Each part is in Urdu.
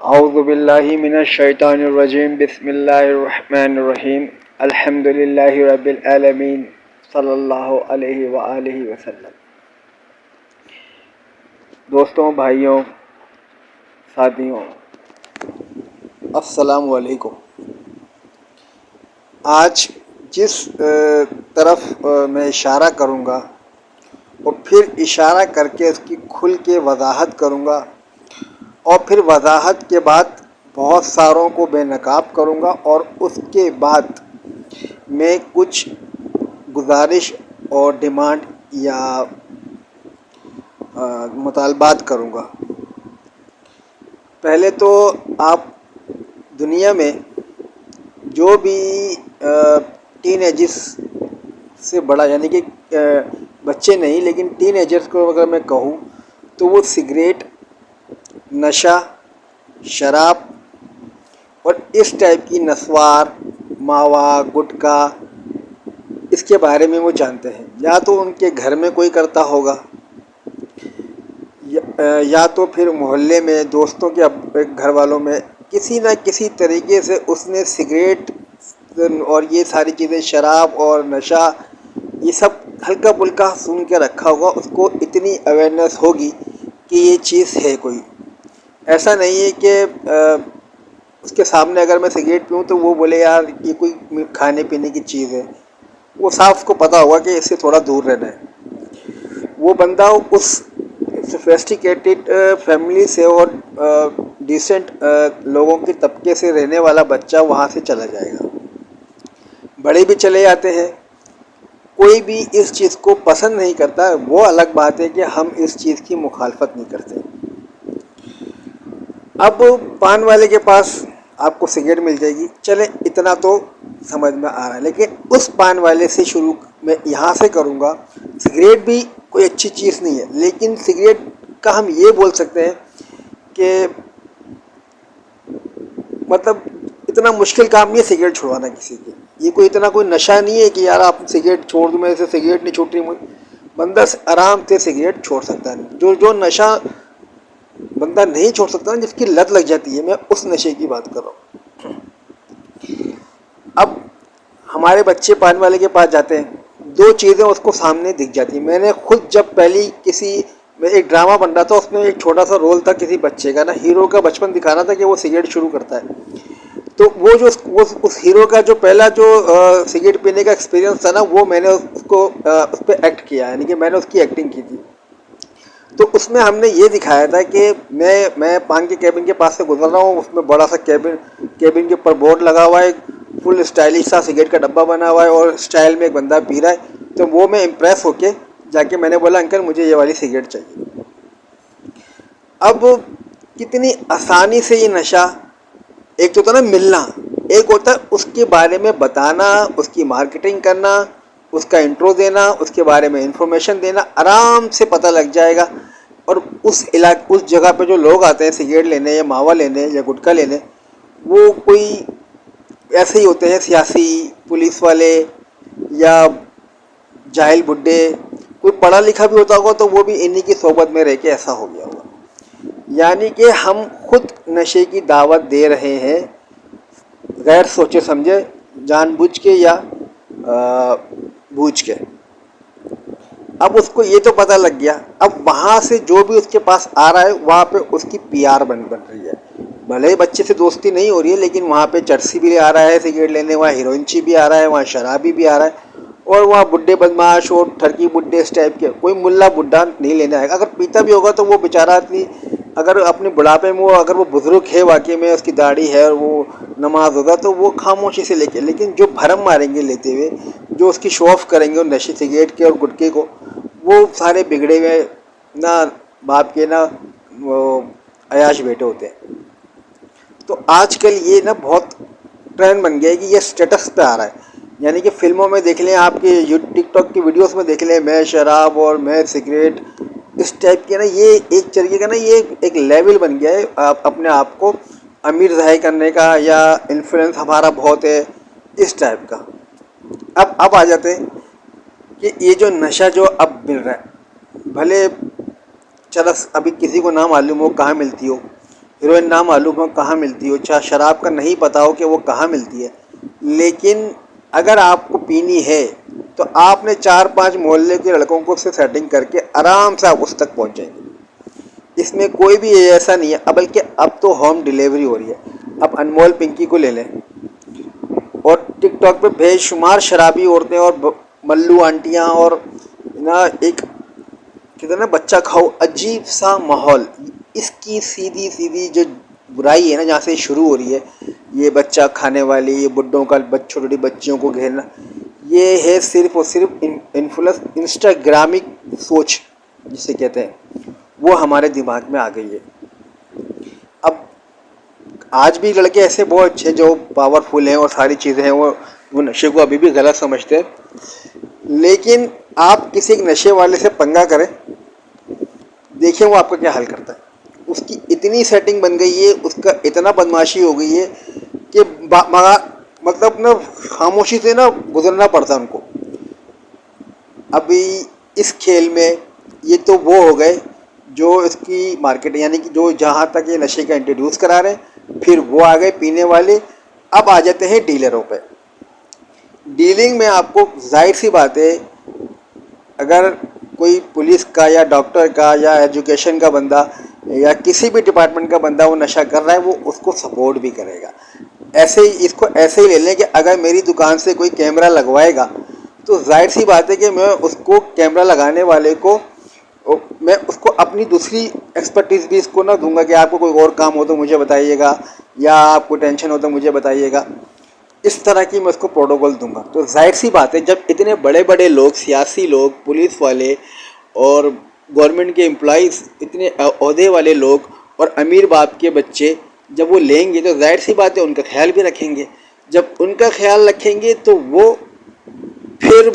اعوذ باللہ من الشیطان الرجیم بسم اللہ الرحمن الرحیم الحمد للہ رب العالمین صلی اللہ علیہ وآلہ وسلم۔ دوستوں، بھائیوں، ساتھیوں، السلام علیکم۔ آج جس طرف میں اشارہ کروں گا اور پھر اشارہ کر کے اس کی کھل کے وضاحت کروں گا، اور پھر وضاحت کے بعد بہت ساروں کو بے نقاب کروں گا، اور اس کے بعد میں کچھ گزارش اور ڈیمانڈ یا مطالبات کروں گا۔ پہلے تو آپ دنیا میں جو بھی ٹین ایجز سے بڑا، یعنی کہ بچے نہیں لیکن ٹین ایجرز کو اگر میں کہوں تو وہ سگریٹ، نشہ، شراب اور اس ٹائپ کی نسوار، ماوا، گٹکا، اس کے بارے میں وہ جانتے ہیں۔ یا تو ان کے گھر میں کوئی کرتا ہوگا، یا تو پھر محلے میں دوستوں کے گھر والوں میں کسی نہ کسی طریقے سے اس نے سگریٹ اور یہ ساری چیزیں، شراب اور نشہ، یہ سب ہلکا پھلکا سن کے رکھا ہوگا۔ اس کو اتنی اویئرنیس ہوگی کہ یہ چیز ہے کوئی۔ ایسا نہیں ہے کہ اس کے سامنے اگر میں سگریٹ پیوں تو وہ بولے یار یہ کوئی کھانے پینے کی چیز ہے۔ وہ صاف اس کو پتہ ہوگا کہ اس سے تھوڑا دور رہنا ہے۔ وہ بندہ اس سوفیسٹیکیٹڈ فیملی سے اور ڈیسنٹ لوگوں کے طبقے سے رہنے والا بچہ وہاں سے چلا جائے گا۔ بڑے بھی چلے جاتے ہیں، کوئی بھی اس چیز کو پسند نہیں کرتا۔ وہ الگ بات ہے کہ ہم اس چیز کی مخالفت نہیں کرتے۔ اب پان والے کے پاس آپ کو سگریٹ مل جائے گی، چلیں اتنا تو سمجھ میں آ رہا ہے، لیکن اس پان والے سے شروع میں یہاں سے کروں گا۔ سگریٹ بھی کوئی اچھی چیز نہیں ہے، لیکن سگریٹ کا ہم یہ بول سکتے ہیں کہ مطلب اتنا مشکل کام نہیں ہے سگریٹ چھڑوانا کسی کی۔ یہ کوئی اتنا کوئی نشہ نہیں ہے کہ یار آپ سگریٹ چھوڑ دوں، میرے سے سگریٹ نہیں چھوٹ رہی مجھے۔ بندہ آرام سے سگریٹ چھوڑ سکتا ہے۔ جو نشہ بندہ نہیں چھوڑ سکتا، جس کی لت لگ جاتی ہے، میں اس نشے کی بات کر رہا ہوں۔ اب ہمارے بچے پان والے کے پاس جاتے ہیں، دو چیزیں اس کو سامنے دکھ جاتی ہیں۔ میں نے خود جب پہلی میں ایک ڈرامہ بن رہا تھا، اس میں ایک چھوٹا سا رول تھا کسی بچے کا نا، ہیرو کا بچپن دکھانا تھا کہ وہ سگریٹ شروع کرتا ہے۔ تو وہ جو اس ہیرو کا جو پہلا جو سگریٹ پینے کا ایکسپیرینس تھا نا، وہ میں نے اس کو اس پہ ایکٹ کیا، یعنی کہ میں نے اس کی ایکٹنگ کی تھی۔ تو اس میں ہم نے یہ دکھایا تھا کہ میں پان کے کیبن کے پاس سے گزر رہا ہوں، اس میں بڑا سا کیبن کے اوپر بورڈ لگا ہوا ہے، فل اسٹائلش سا سگریٹ کا ڈبہ بنا ہوا ہے، اور اسٹائل میں ایک بندہ پی رہا ہے۔ تو وہ میں امپریس ہو کے جا کے میں نے بولا انکل مجھے یہ والی سگریٹ چاہیے۔ اب کتنی آسانی سے یہ نشہ، ایک تو ہوتا نا ملنا، ایک ہوتا ہے اس کے بارے میں بتانا، اس کی مارکیٹنگ کرنا، اس کا انٹرو دینا، اس کے بارے میں انفارمیشن دینا، آرام سے پتہ لگ جائے گا۔ اور اس جگہ پہ جو لوگ آتے ہیں سگریٹ لینے یا ماوا لینے یا گٹکا لینے، وہ کوئی ایسے ہی ہوتے ہیں، سیاسی، پولیس والے یا جاہل بڈھے۔ کوئی پڑھا لکھا بھی ہوتا ہوگا تو وہ بھی انہی کی صحبت میں رہ کے ایسا ہو گیا ہوگا۔ یعنی کہ ہم خود نشے کی دعوت دے رہے ہیں، غیر سوچے سمجھے، جان بوجھ کے یا بوجھ کے۔ اب اس کو یہ تو پتہ لگ گیا، اب وہاں سے جو بھی اس کے پاس آ رہا ہے وہاں پہ اس کی پی آر بن رہی ہے۔ بھلے بچے سے دوستی نہیں ہو رہی ہے، لیکن وہاں پہ چرسی بھی آ رہا ہے سگریٹ لینے، وہاں ہیروئنچی بھی آ رہا ہے، وہاں شرابی بھی آ رہا ہے، اور وہاں بڈھے بدماش اور ٹھرکی بڈھے اس ٹائپ کے، کوئی ملا بڈھا نہیں لینے آئے گا۔ اگر پیتا بھی ہوگا تو وہ بیچارہ آدمی اگر اپنے بڑھاپے میں اگر وہ بزرگ ہے واقعی میں، اس کی داڑھی ہے اور وہ نماز ہوگا تو وہ خاموشی سے لے کے، لیکن جو بھرم ماریں گے لیتے ہوئے، جو اس کی شو آف کریں گے اور نشے سگریٹ کے اور گٹکے کو، وہ سارے بگڑے ہوئے نہ باپ کے نہ عیاش بیٹے ہوتے ہیں۔ تو آج کل یہ نا بہت ٹرینڈ بن گیا ہے کہ یہ اسٹیٹس پہ آ رہا ہے۔ یعنی کہ فلموں میں دیکھ لیں، آپ کے ٹک ٹاک کی ویڈیوز میں دیکھ لیں، میں شراب اور میں سگریٹ، اس ٹائپ کے نا، یہ ایک طریقے کا نا یہ ایک لیول بن گیا ہے اپنے آپ کو امیر ظاہر کرنے کا، یا انفلوئنس ہمارا بہت ہے اس ٹائپ کا۔ اب آ جاتے ہیں کہ یہ جو نشہ جو اب مل رہا ہے، بھلے چلو ابھی کسی کو نہ معلوم ہو کہاں ملتی ہو، ہیروئن نام معلوم ہو کہاں ملتی ہو، چاہے شراب کا نہیں پتہ ہو کہ وہ کہاں ملتی ہے، لیکن اگر آپ کو پینی ہے تو آپ نے 4-5 محلے کے لڑکوں کو سے سیٹنگ کر کے آرام سے آپ اس تک پہنچ جائیں گے۔ اس میں کوئی بھی ایسا نہیں ہے، بلکہ اب تو ہوم ڈیلیوری ہو رہی ہے۔ اب انمول پنکی کو لے لیں، اور ٹک ٹاک پہ بے شمار شرابی عورتیں اور ملو آنٹیاں اور نا ایک کہتے ہیں نا بچہ کھاؤ عجیب سا ماحول، اس کی سیدھی سیدھی جو برائی ہے نا جہاں سے شروع ہو رہی ہے، یہ بچہ کھانے والی، یہ بڈھوں کا چھوٹی چھوٹی بچیوں کو گھیرنا، یہ ہے صرف اور صرف انفلوئنس انسٹاگرامک سوچ جسے کہتے ہیں، وہ ہمارے دماغ میں آ گئی ہے۔ اب آج بھی لڑکے ایسے بہت اچھے جو پاورفل ہیں اور ساری چیزیں ہیں، وہ نشے کو ابھی بھی غلط سمجھتے ہیں، لیکن آپ کسی ایک نشے والے سے پنگا کریں، دیکھیں وہ آپ کا کیا حل کرتا ہے۔ اس کی اتنی سیٹنگ بن گئی ہے، اس کا اتنا بدماشی ہو گئی ہے کہ مطلب نا خاموشی سے نا گزرنا پڑتا ان کو۔ ابھی اس کھیل میں یہ تو وہ ہو گئے جو اس کی مارکیٹ، یعنی کہ جو جہاں تک یہ نشے کا انٹروڈیوس کرا رہے ہیں، پھر وہ آ گئے پینے والے، اب آ جاتے ہیں ڈیلروں پہ۔ ڈیلنگ میں آپ کو ظاہر سی بات ہے، اگر کوئی پولیس کا یا ڈاکٹر کا یا ایجوکیشن کا بندہ یا کسی بھی ڈپارٹمنٹ کا بندہ وہ نشہ کر رہا ہے، وہ اس کو سپورٹ بھی کرے گا۔ ایسے ہی اس کو ایسے ہی لے لیں کہ اگر میری دکان سے کوئی کیمرہ لگوائے گا تو ظاہر سی بات ہے کہ میں اس کو کیمرہ لگانے والے کو میں اس کو اپنی دوسری ایکسپرٹیز بھی اس کو نہ دوں گا کہ آپ کو کوئی اور کام ہو تو مجھے بتائیے گا، یا آپ کو ٹینشن ہو تو مجھے بتائیے گا، اس طرح کی میں اس کو پروٹوکول دوں گا۔ تو ظاہر سی بات ہے جب اتنے بڑے بڑے لوگ، سیاسی لوگ، پولیس والے اور گورنمنٹ کے امپلائیز، اتنے عہدے والے لوگ اور امیر باپ کے بچے جب وہ لیں گے تو ظاہر سی بات ہے ان کا خیال بھی رکھیں گے۔ جب ان کا خیال رکھیں گے تو وہ پھر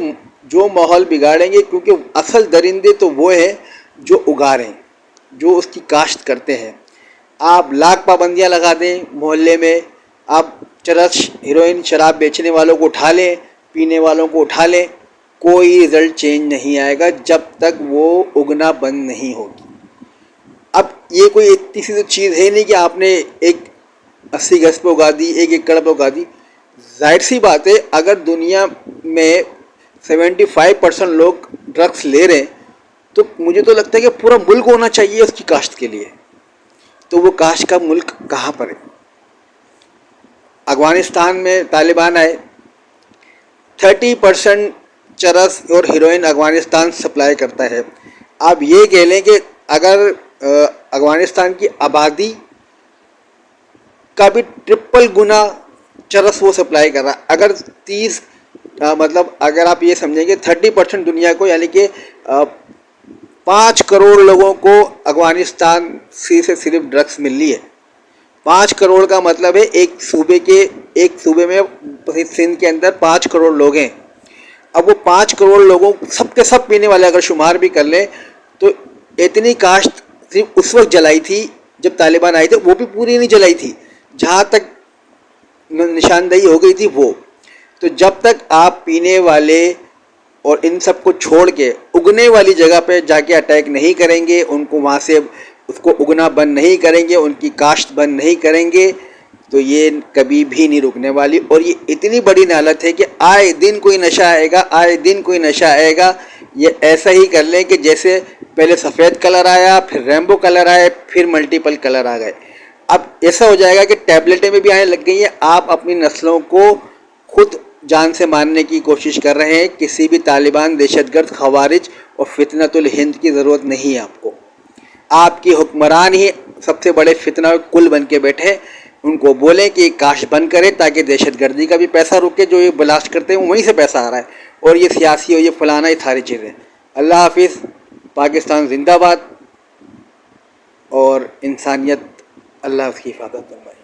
جو ماحول بگاڑیں گے، کیونکہ اصل درندے تو وہ ہیں جو اگاریں، جو اس کی کاشت کرتے ہیں۔ آپ لاکھ پابندیاں لگا دیں محلے میں، آپ چرس ہیروئن شراب بیچنے والوں کو اٹھا لیں، پینے والوں کو اٹھا لیں، کوئی رزلٹ چینج نہیں آئے گا جب تک وہ اگنا بند نہیں ہوگی۔ اب یہ کوئی اتنی سی تو چیز ہے نہیں کہ آپ نے ایک 80 گز پہ اگا دی، 1 ایکڑ پہ اگا دی۔ ظاہر سی بات ہے اگر دنیا میں 75% لوگ ڈرگس لے رہے ہیں تو مجھے تو لگتا ہے کہ پورا ملک ہونا چاہیے اس کی کاشت کے لیے، تو وہ کاشت کا ملک کہاں پر ہے؟ افغانستان میں طالبان آئے، 30% چرس اور ہیروئن افغانستان سپلائی کرتا ہے۔ آپ یہ کہہ لیں کہ اگر افغانستان کی آبادی کا بھی ٹرپل گنا چرس وہ سپلائی کر رہا ہے، اگر 30 مطلب اگر آپ یہ سمجھیں گے 30% دنیا کو، یعنی کہ 5 کروڑ لوگوں کو افغانستان سے صرف ڈرگس مل رہی ہے۔ 5 کروڑ کا مطلب ہے ایک صوبے میں سندھ کے اندر 5 کروڑ لوگ ہیں۔ اب وہ 5 کروڑ لوگوں سب کے سب پینے والے اگر شمار بھی کر لیں تو اتنی کاشت صرف اس وقت جلائی تھی جب طالبان آئے تھے، وہ بھی پوری نہیں جلائی تھی، جہاں تک نشاندہی ہو گئی تھی وہ۔ تو جب تک آپ پینے والے اور ان سب کو چھوڑ کے اگنے والی جگہ پہ جا کے اٹیک نہیں کریں گے، ان کو وہاں سے اس کو اگنا بند نہیں کریں گے، ان کی کاشت بند نہیں کریں گے، تو یہ کبھی بھی نہیں رکنے والی۔ اور یہ اتنی بڑی نالت ہے کہ آئے دن کوئی نشہ آئے گا، آئے دن کوئی نشہ آئے گا۔ یہ ایسا ہی کر لیں کہ جیسے پہلے سفید کلر آیا، پھر ریمبو کلر آئے، پھر ملٹیپل کلر آ گئے۔ اب ایسا ہو جائے گا کہ ٹیبلٹیں میں بھی آنے لگ گئی ہیں، آپ اپنی نسلوں کو خود جان سے مارنے کی کوشش کر رہے ہیں۔ کسی بھی طالبان، دہشت گرد، خوارج اور فتنۃ الہند کی ضرورت نہیں ہے آپ کو۔ آپ کی حکمران ہی سب سے بڑے فتنہ کل بن کے بیٹھے، ان کو بولیں کہ کاش بند کرے تاکہ دہشت گردی کا بھی پیسہ رکے، جو یہ بلاسٹ کرتے ہیں وہیں سے پیسہ آ رہا ہے، اور یہ سیاسی اور یہ فلانا، یہ ساری چیزیں۔ اللہ حافظ، پاکستان زندہ باد، اور انسانیت اللہ اس کی حفاظت فرمائے۔